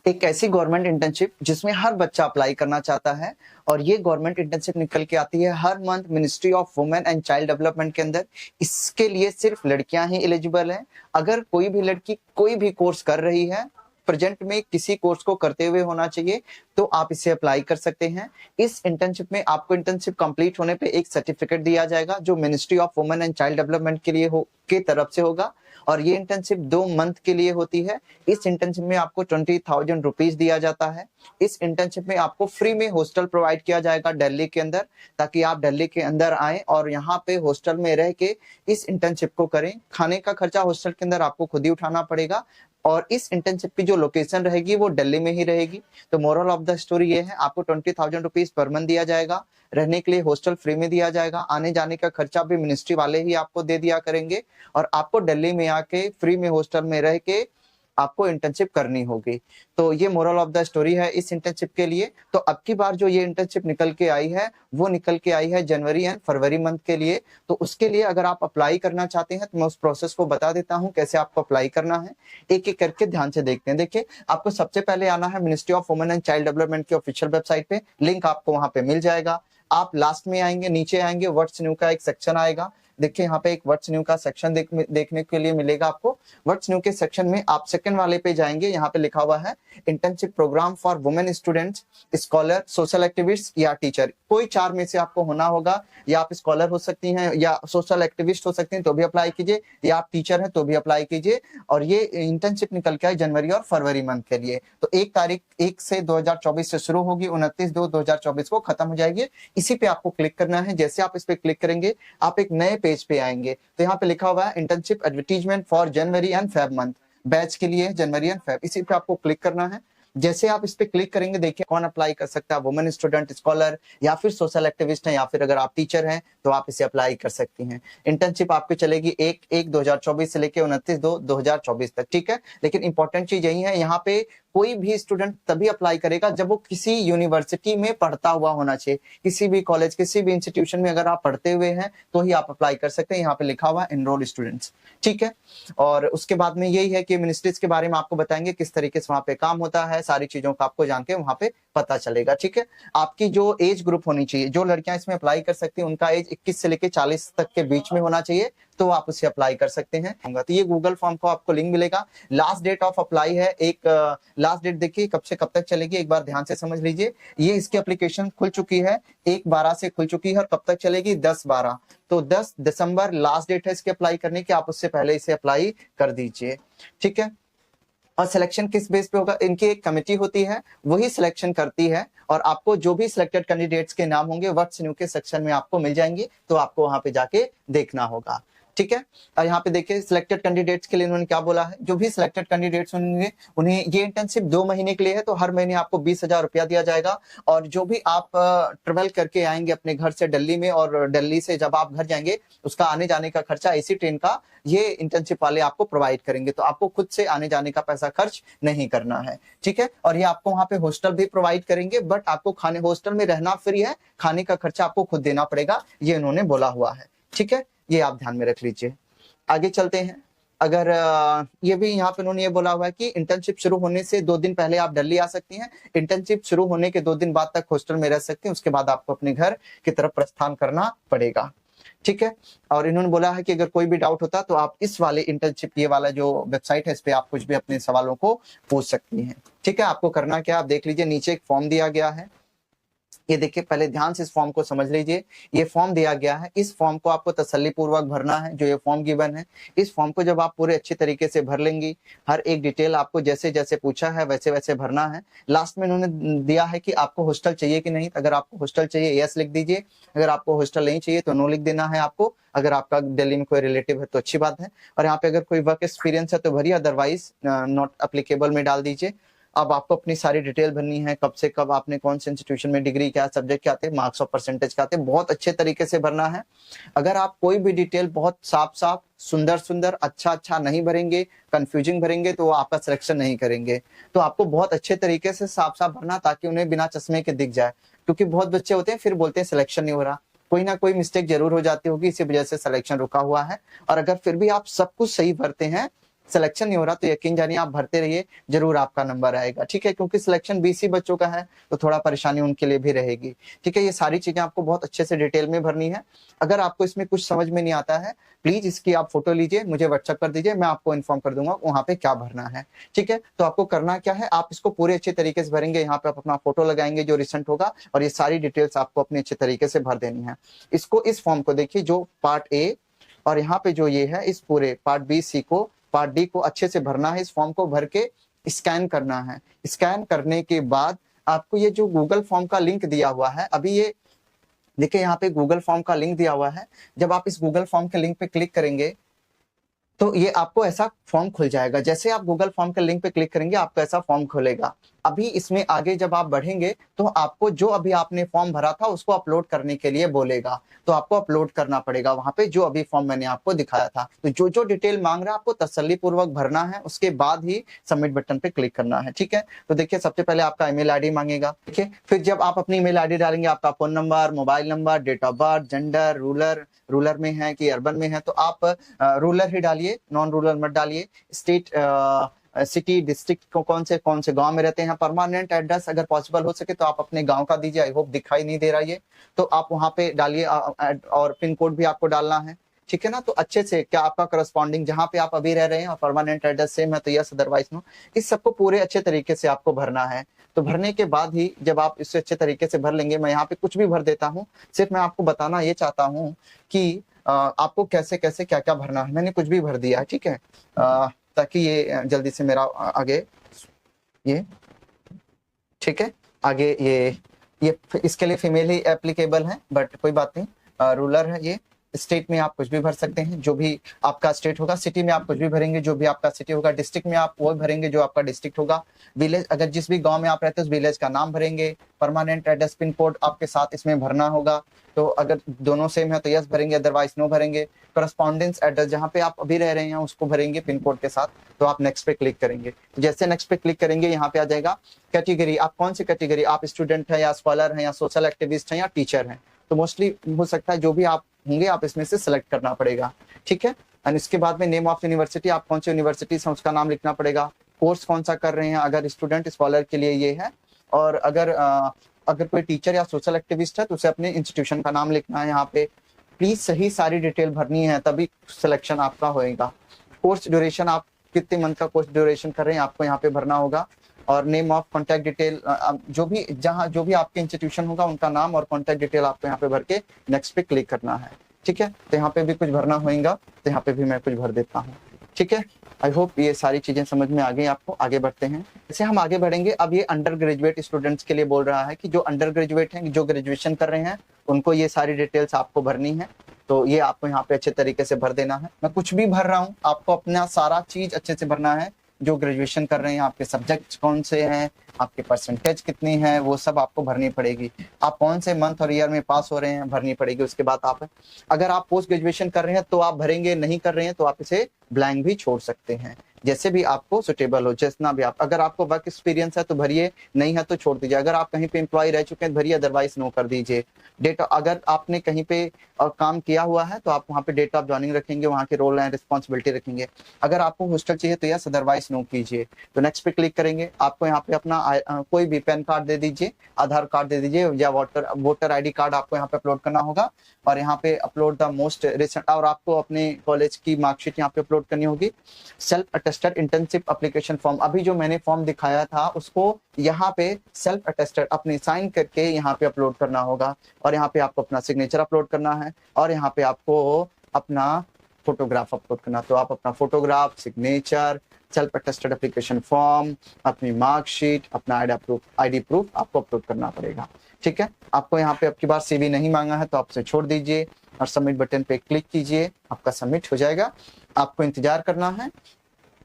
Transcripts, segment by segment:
एक ऐसी government internship जिसमें हर बच्चा अप्लाई करना चाहता है और ये गवर्नमेंट इंटर्नशिप निकल के आती है हर month ministry of women and child development के अंदर। इसके लिए सिर्फ लड़कियां ही एलिजिबल हैं। अगर कोई भी लड़की कोई भी कोर्स कर रही है, प्रेजेंट में किसी कोर्स को करते हुए होना चाहिए, तो आप इसे अप्लाई कर सकते हैं। इस इंटर्नशिप में आपको इंटर्नशिप कंप्लीट होने पे एक सर्टिफिकेट दिया जाएगा जो ministry of women and child development के लिए के तरफ से होगा और ये इंटर्नशिप 2 मंथ के लिए होती है। इस इंटर्नशिप में आपको 20,000 रुपीज दिया जाता है। इस इंटर्नशिप में आपको फ्री में हॉस्टल प्रोवाइड किया जाएगा दिल्ली के अंदर, ताकि आप दिल्ली के अंदर आए और यहाँ पे हॉस्टल में रह के इस इंटर्नशिप को करें। खाने का खर्चा हॉस्टल के अंदर आपको खुद ही उठाना पड़ेगा और इस इंटर्नशिप की जो लोकेशन रहेगी वो दिल्ली में ही रहेगी। तो मोरल ऑफ द स्टोरी ये है, आपको 20,000 रुपीज पर मंथ दिया जाएगा, रहने के लिए हॉस्टल फ्री में दिया जाएगा, आने जाने का खर्चा भी मिनिस्ट्री वाले ही आपको दे दिया करेंगे और आपको दिल्ली में आके फ्री में हॉस्टल में रह के आपको इंटर्नशिप करनी होगी। तो ये मोरल ऑफ द स्टोरी है इस इंटर्नशिप के लिए। तो अब की बार जो ये इंटर्नशिप निकल के आई है वो निकल के आई है जनवरी एंड फरवरी मंथ के लिए। तो उसके लिए अगर आप अप्लाई करना चाहते हैं तो मैं उस प्रोसेस को बता देता हूं कैसे आपको अप्लाई करना है। एक एक करके ध्यान से देखते हैं। देखिए, आपको सबसे पहले आना है ministry of women and child development की ऑफिशियल वेबसाइट पे, लिंक आपको वहां पे मिल जाएगा। आप लास्ट में आएंगे, नीचे आएंगे, व्हाट्स न्यू का एक सेक्शन आएगा। देखिए यहाँ पे एक व्हाट्स न्यू का सेक्शन देखने के लिए मिलेगा आपको। व्हाट्स न्यू के सेक्शन में आप सेकंड वाले पे जाएंगे, यहाँ पे लिखा हुआ है internship programme for women students, scholar, social activist या टीचर। कोई 4 में से आपको होना होगा, या आप स्कॉलर हो सकती हैं या सोशल एक्टिविस्ट हो सकती हैं तो भी अप्लाई कीजिए, या आप टीचर हैं तो भी अप्लाई कीजिए। और ये इंटर्नशिप निकल के आई जनवरी और फरवरी मंथ के लिए। तो 1 तारीख 1 से 2024 से शुरू होगी, 29/2/2024 को खत्म हो जाएगी। इसी पे आपको क्लिक करना है। जैसे आप इस पे क्लिक करेंगे आप एक नए पेज पे आएंगे। तो यहाँ पे लिखा हुआ है internship advertisement for January and Feb month, batch के लिए जनवरी एंड फेब। इसी पे आपको क्लिक करना है। जैसे आप इस पे क्लिक करेंगे, देखिए कौन अप्लाई कर सकता है, वुमेन स्टूडेंट, स्कॉलर या फिर सोशल एक्टिविस्ट है, या फिर अगर आप टीचर हैं तो आप इसे अप्लाई कर सकती हैं। इंटर्नशिप आपकी चलेगी 1/1/2024 से लेकर 29/2/2024 तक, ठीक है। लेकिन इंपॉर्टेंट चीज यही है, यहाँ पे कोई भी स्टूडेंट तभी अप्लाई करेगा जब वो किसी यूनिवर्सिटी में पढ़ता हुआ होना चाहिए। किसी भी कॉलेज, किसी भी इंस्टीट्यूशन में अगर आप पढ़ते हुए हैं तो ही आप अप्लाई कर सकते हैं। यहाँ पे लिखा हुआ है एनरोल स्टूडेंट्स, ठीक है। और उसके बाद में यही है कि मिनिस्ट्रीज के बारे में आपको बताएंगे किस तरीके से वहां पे काम होता है, सारी चीजों का आपको जान के वहां पे पता चलेगा, ठीक है। आपकी जो एज ग्रुप होनी चाहिए, जो लड़कियां इसमें अप्लाई कर सकती हैं उनका एज 21 से लेकर 40 तक के बीच में होना चाहिए, तो आप उसे अप्लाई कर सकते हैं। तो ये गूगल फॉर्म को आपको लिंक मिलेगा। लास्ट डेट ऑफ अप्लाई है लास्ट डेट देखिए कब से कब तक चलेगी, एक बार ध्यान से समझ लीजिए। ये इसकी एप्लीकेशन खुल चुकी है, 1/12 से खुल चुकी है और कब तक चलेगी, 10/12। तो 10 दिसंबर लास्ट डेट है इसके अप्लाई करने की। आप उससे पहले इसे अप्लाई कर दीजिए, ठीक है। और सिलेक्शन किस बेस पे होगा, इनकी एक कमेटी होती है, वही सिलेक्शन करती है और आपको जो भी सिलेक्टेड कैंडिडेट्स के नाम होंगे व्हाट्स न्यू के सेक्शन में आपको मिल जाएंगे, तो आपको वहां पे जाके देखना होगा, ठीक है। और यहाँ पे देखिए सिलेक्टेड कैंडिडेट्स के लिए इन्होंने क्या बोला है। जो भी सिलेक्टेड कैंडिडेट्स होंगे उन्हें ये इंटर्नशिप 2 महीने के लिए है, तो हर महीने आपको 20,000 रुपया दिया जाएगा। और जो भी आप ट्रेवल करके आएंगे अपने घर से दिल्ली में, और दिल्ली से जब आप घर जाएंगे उसका आने जाने का खर्चा एसी ट्रेन का ये इंटर्नशिप वाले आपको प्रोवाइड करेंगे। तो आपको खुद से आने जाने का पैसा खर्च नहीं करना है, ठीक है। और ये आपको वहां पे हॉस्टल भी प्रोवाइड करेंगे, बट आपको खाने हॉस्टल में रहना फ्री है, खाने का खर्चा आपको खुद देना पड़ेगा, ये उन्होंने बोला हुआ है, ठीक है। ये आप ध्यान में रख लीजिए। आगे चलते हैं। अगर ये भी यहाँ पे उन्होंने ये बोला हुआ है कि इंटर्नशिप शुरू होने से 2 दिन पहले आप दिल्ली आ सकती हैं। इंटर्नशिप शुरू होने के 2 दिन बाद तक हॉस्टल में रह सकते हैं, उसके बाद आपको अपने घर की तरफ प्रस्थान करना पड़ेगा, ठीक है। और इन्होंने बोला है कि अगर कोई भी डाउट होता तो आप इस वाले इंटर्नशिप, ये वाला जो वेबसाइट है, इस पे आप कुछ भी अपने सवालों को पूछ सकती हैं, ठीक है। आपको करना क्या, आप देख लीजिए नीचे एक फॉर्म दिया गया है। ये देखिए, पहले ध्यान से इस फॉर्म को समझ लीजिए। ये फॉर्म दिया गया है, इस फॉर्म को आपको तसल्ली पूर्वक भरना है, जो ये फॉर्म गिवन है। इस फॉर्म को जब आप पूरे अच्छे तरीके से भर लेंगी, हर एक डिटेल आपको जैसे जैसे पूछा है वैसे वैसे भरना है। लास्ट में इन्होंने दिया है कि आपको हॉस्टल चाहिए कि नहीं। अगर आपको हॉस्टल चाहिए यस लिख दीजिए, अगर आपको हॉस्टल नहीं चाहिए तो नो लिख देना है आपको। अगर आपका दिल्ली में कोई रिलेटिव है तो अच्छी बात है। और यहाँ पे अगर कोई वर्क एक्सपीरियंस है तो भरिए, अदरवाइज नॉट एप्लीकेबल में डाल दीजिए। अब आपको अपनी सारी डिटेल भरनी है, कब से कब आपने कौन से इंस्टीट्यूशन में डिग्री, क्या सब्जेक्ट क्या आते हैं, मार्क्स और परसेंटेज क्या आते हैं, बहुत अच्छे तरीके से भरना है। अगर आप कोई भी डिटेल बहुत साफ साफ, सुंदर सुंदर, अच्छा अच्छा नहीं भरेंगे, कंफ्यूजिंग भरेंगे, तो वो आपका सिलेक्शन नहीं करेंगे। तो आपको बहुत अच्छे तरीके से साफ साफ भरना, ताकि उन्हें बिना चश्मे के दिख जाए। क्योंकि बहुत बच्चे होते हैं फिर बोलते हैं सिलेक्शन नहीं हो रहा, कोई ना कोई मिस्टेक जरूर हो जाती होगी, इसी वजह से सिलेक्शन रुका हुआ है। और अगर फिर भी आप सब कुछ सही भरते हैं सिलेक्शन नहीं हो रहा तो यकीन जानिए आप भरते रहिए, जरूर आपका नंबर आएगा, ठीक है। क्योंकि सिलेक्शन बीसी बच्चों का है तो थोड़ा परेशानी उनके लिए भी रहेगी, ठीक है। ये सारी चीजें आपको बहुत अच्छे से डिटेल में भरनी है। अगर आपको इसमें कुछ समझ में नहीं आता है, प्लीज इसकी आप फोटो लीजिए, मुझे व्हाट्सएप कर दीजिए, मैं आपको इन्फॉर्म कर दूंगा वहां पे क्या भरना है, ठीक है। तो आपको करना क्या है, आप इसको पूरे अच्छे तरीके से भरेंगे, यहाँ पे आप अपना फोटो लगाएंगे जो रिसेंट होगा, और ये सारी डिटेल्स आपको अपने अच्छे तरीके से भर देनी है। इसको, इस फॉर्म को देखिए जो पार्ट ए, और यहाँ पे जो ये है इस पूरे पार्ट बी, सी को, पार्ट डी को अच्छे से भरना है। इस फॉर्म को भर के स्कैन करना है। स्कैन करने के बाद आपको ये जो गूगल फॉर्म का लिंक दिया हुआ है, अभी ये देखिए यहाँ पे गूगल फॉर्म का लिंक दिया हुआ है, जब आप इस गूगल फॉर्म के लिंक पे क्लिक करेंगे तो ये आपको ऐसा फॉर्म खुल जाएगा। जैसे आप गूगल फॉर्म के लिंक पे क्लिक करेंगे आपको ऐसा फॉर्म खुलेगा। अभी इसमें आगे जब आप बढ़ेंगे तो आपको जो अभी आपने फॉर्म भरा था उसको अपलोड करने के लिए बोलेगा, तो आपको अपलोड करना पड़ेगा वहां पे जो अभी फॉर्म मैंने आपको दिखाया था। तो जो जो डिटेल मांग रहा है आपको तसल्ली पूर्वक भरना है, उसके बाद ही सबमिट बटन पे क्लिक करना है, ठीक है। तो देखिए सबसे पहले आपका ईमेल आईडी मांगेगा, ठीक है। फिर जब आप अपनी ईमेल आईडी डालेंगे, आपका phone number, mobile number, date of birth, gender, rural में है कि अर्बन में है, तो आप रूरल ही डालिए, नॉन रूरल मत डालिए। स्टेट, सिटी, डिस्ट्रिक्ट को कौन से गांव में रहते हैं। परमानेंट एड्रेस अगर पॉसिबल हो सके तो आप अपने गांव का दीजिए। आई होप दिखाई नहीं दे रहा ये, तो आप वहां पे डालिए, और पिन कोड भी आपको डालना है, ठीक है ना। तो अच्छे से क्या आपका करस्पॉन्डिंग जहां पे आप अभी रह रहे हैं और परमानेंट एड्रेस सेम है तो यस, अदरवाइज नो। इस सबको पूरे अच्छे तरीके से आपको भरना है। तो भरने के बाद ही जब आप इससे अच्छे तरीके से भर लेंगे, मैं यहाँ पे कुछ भी भर देता हूँ, सिर्फ मैं आपको बताना ये चाहता हूँ कि आपको कैसे कैसे क्या क्या भरना है। मैंने कुछ भी भर दिया है, ठीक है, ताकि ये जल्दी से मेरा आगे ये, ठीक है, आगे ये इसके लिए फीमेल ही एप्लीकेबल है, बट कोई बात नहीं। रूरल है ये। स्टेट में आप कुछ भी भर सकते हैं, जो भी आपका स्टेट होगा। सिटी में आप कुछ भी भरेंगे, जो भी आपका सिटी होगा। डिस्ट्रिक्ट में आप वो भरेंगे जो आपका डिस्ट्रिक्ट होगा। विलेज, अगर जिस भी गांव में आप रहते हैं उस विलेज का नाम भरेंगे। परमानेंट एड्रेस, पिन कोड आपके साथ इसमें भरना होगा। तो अगर दोनों सेम है तो यस भरेंगे, अदरवाइज नो भरेंगे। करस्पॉन्डेंस एड्रेस जहाँ पे आप अभी रह रहे हैं उसको भरेंगे पिन कोड के साथ। तो आप नेक्स्ट पे क्लिक करेंगे। तो जैसे नेक्स्ट पे क्लिक करेंगे यहाँ पे आ जाएगा कैटेगरी, आप कौन सी कैटेगरी, आप स्टूडेंट है या स्कॉलर है या सोशल एक्टिविस्ट है या टीचर है। तो मोस्टली हो सकता है जो भी आप होंगे आप इसमें से सिलेक्ट करना पड़ेगा, ठीक है। एंड इसके बाद में नेम ऑफ यूनिवर्सिटी, आप कौन सी यूनिवर्सिटी से उसका नाम लिखना पड़ेगा। कोर्स कौन सा कर रहे हैं, अगर स्टूडेंट स्कॉलर के लिए ये है, और अगर कोई टीचर या सोशल एक्टिविस्ट है तो उसे अपने इंस्टीट्यूशन का नाम लिखना है यहाँ पे। प्लीज सही सारी डिटेल भरनी है तभी सिलेक्शन आपका होएगा। कोर्स ड्यूरेशन, आप कितने मंथ का कोर्स ड्यूरेशन कर रहे हैं आपको यहाँ पे भरना होगा। और नेम ऑफ कॉन्टैक्ट डिटेल, जो भी जहाँ जो भी आपके इंस्टीट्यूशन होगा उनका नाम और कॉन्टैक्ट डिटेल आपको यहाँ पे भर के नेक्स्ट पे क्लिक करना है, ठीक है। तो यहाँ पे भी कुछ भरना होगा, तो यहाँ पे भी मैं कुछ भर देता हूँ, ठीक है। आई होप ये सारी चीजें समझ में आ गई आपको। आगे बढ़ते हैं। जैसे हम आगे बढ़ेंगे, अब ये अंडर ग्रेजुएट स्टूडेंट्स के लिए बोल रहा है कि जो अंडर ग्रेजुएट हैं, जो ग्रेजुएशन कर रहे हैं, उनको ये सारी डिटेल्स आपको भरनी है। तो ये आपको यहाँ पे अच्छे तरीके से भर देना है। मैं कुछ भी भर रहा हूँ, आपको अपना सारा चीज अच्छे से भरना है। जो ग्रेजुएशन कर रहे हैं, आपके सब्जेक्ट कौन से हैं, आपके परसेंटेज कितनी है, वो सब आपको भरनी पड़ेगी। आप कौन से मंथ और ईयर में पास हो रहे हैं भरनी पड़ेगी। उसके बाद आप, अगर आप पोस्ट ग्रेजुएशन कर रहे हैं तो आप भरेंगे, नहीं कर रहे हैं तो आप इसे ब्लैंक भी छोड़ सकते हैं, जैसे भी आपको सुटेबल हो, जितना भी आप। अगर आपको वर्क एक्सपीरियंस है तो भरिए, नहीं है तो छोड़ दीजिए। अगर आप कहीं पे एम्प्लॉय रह चुके हैं भरिए, अदरवाइज नो कर दीजिए। डेट, अगर आपने कहीं पे काम किया हुआ है तो आप वहाँ पे डेट ऑफ ज्वाइनिंग रखेंगे, वहाँ के रोल एंड रिस्पॉन्सिबिलिटी रखेंगे। अगर आपको हॉस्टल चाहिए तो यस, अदरवाइज नो कीजिए। तो नेक्स्ट पे क्लिक करेंगे। आपको यहाँ पे अपना कोई भी पैन कार्ड दे दीजिए, आधार कार्ड दे दीजिए, या वोटर ID कार्ड आपको यहाँ पे अपलोड करना होगा। और यहाँ पे अपलोड द मोस्ट रिसेंट, और आपको अपने कॉलेज की मार्कशीट यहाँ पे अपलोड करनी होगी। Self attested internship application form, अभी जो मैंने फॉर्म दिखाया था उसको यहाँ पे सेल्फ अटेस्टेड अपने साइन करके यहाँ पे अपलोड करना होगा। और यहाँ पे आपको अपना सिग्नेचर अपलोड करना है, और यहाँ पे आपको अपना फोटोग्राफ अपलोड करना। तो आप अपना photograph, signature, self attested application form, अपनी मार्कशीट, अपना ID प्रूफ आपको अपलोड करना पड़ेगा, ठीक है। आपको यहाँ पे आपकी बार CV नहीं मांगा है तो आप उसे छोड़ दीजिए और सबमिट बटन पे क्लिक कीजिए, आपका सबमिट हो जाएगा। आपको इंतजार करना है।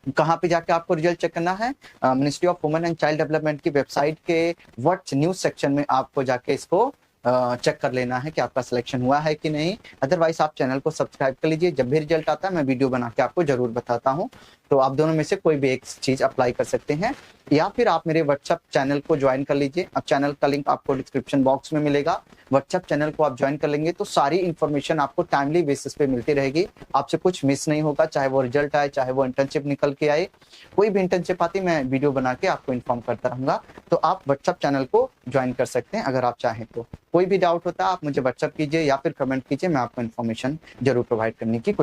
कहाँ पे जाके आपको रिजल्ट चेक करना है, ministry of women and child development की वेबसाइट के व्हाट्स न्यूज सेक्शन में आपको जाके इसको चेक कर लेना है कि आपका सिलेक्शन हुआ है कि नहीं। अदरवाइज आप चैनल को सब्सक्राइब कर लीजिए, जब भी रिजल्ट आता है मैं वीडियो बना के आपको जरूर बताता हूँ। तो आप दोनों में से कोई भी एक चीज अप्लाई कर सकते हैं, या फिर आप मेरे व्हाट्सएप चैनल को ज्वाइन कर लीजिए। अब चैनल का लिंक आपको डिस्क्रिप्शन बॉक्स में मिलेगा। व्हाट्सएप चैनल को आप ज्वाइन कर लेंगे तो सारी इन्फॉर्मेशन आपको टाइमली बेसिस पे मिलती रहेगी, आपसे कुछ मिस नहीं होगा, चाहे वो रिजल्ट आए, चाहे वो इंटर्नशिप निकल के आए। कोई भी इंटर्नशिप आती मैं वीडियो बना के आपको इन्फॉर्म करता रहूंगा। तो आप व्हाट्सएप चैनल को ज्वाइन कर सकते हैं अगर आप चाहें तो। कोई भी डाउट होता है आप मुझे व्हाट्सएप कीजिए या फिर कमेंट कीजिए, मैं आपको इन्फॉर्मेशन जरूर प्रोवाइड करने की कोशिश